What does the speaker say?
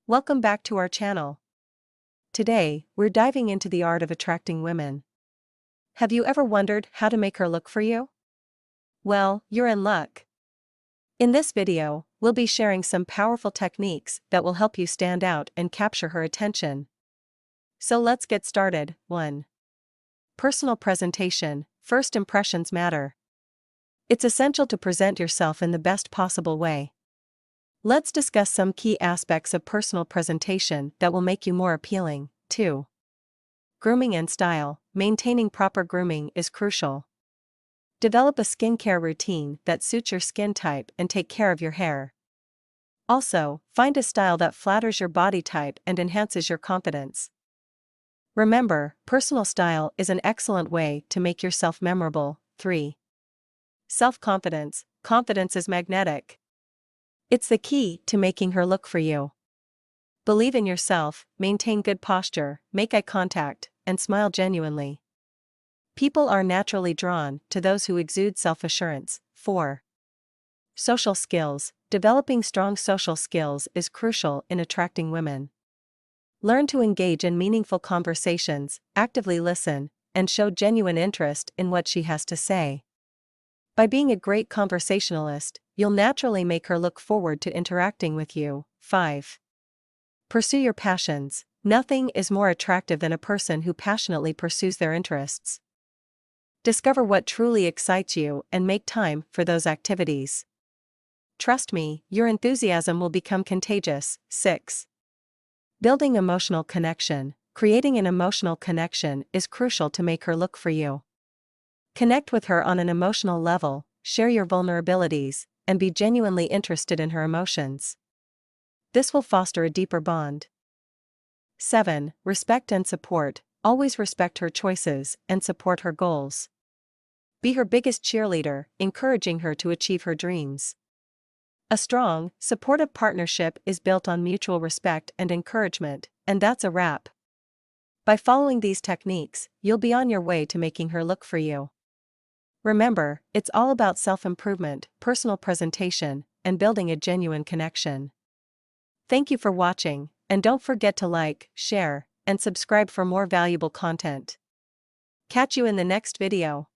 Welcome back to our channel. Today, we're diving into the art of attracting women. Have you ever wondered how to make her look for you? Well, you're in luck. In this video, we'll be sharing some powerful techniques that will help you stand out and capture her attention. So let's get started. 1. Personal presentation. First impressions matter. It's essential to present yourself in the best possible way. Let's discuss some key aspects of personal presentation that will make you more appealing. 2. Grooming and style. Maintaining proper grooming is crucial. Develop a skincare routine that suits your skin type and take care of your hair. Also, find a style that flatters your body type and enhances your confidence. Remember, personal style is an excellent way to make yourself memorable. 3. Self-confidence. Confidence is magnetic. It's the key to making her look for you. Believe in yourself, maintain good posture, make eye contact, and smile genuinely. People are naturally drawn to those who exude self-assurance. 4. Social skills. Developing strong social skills is crucial in attracting women. Learn to engage in meaningful conversations, actively listen, and show genuine interest in what she has to say. By being a great conversationalist, you'll naturally make her look forward to interacting with you. 5. Pursue your passions. Nothing is more attractive than a person who passionately pursues their interests. Discover what truly excites you and make time for those activities. Trust me, your enthusiasm will become contagious. 6. Building emotional connection. Creating an emotional connection is crucial to make her look for you. Connect with her on an emotional level, share your vulnerabilities, and be genuinely interested in her emotions. This will foster a deeper bond. 7. Respect and support. Always respect her choices and support her goals. Be her biggest cheerleader, encouraging her to achieve her dreams. A strong, supportive partnership is built on mutual respect and encouragement, and that's a wrap. By following these techniques, you'll be on your way to making her look for you. Remember, it's all about self-improvement, personal presentation, and building a genuine connection. Thank you for watching, and don't forget to like, share, and subscribe for more valuable content. Catch you in the next video.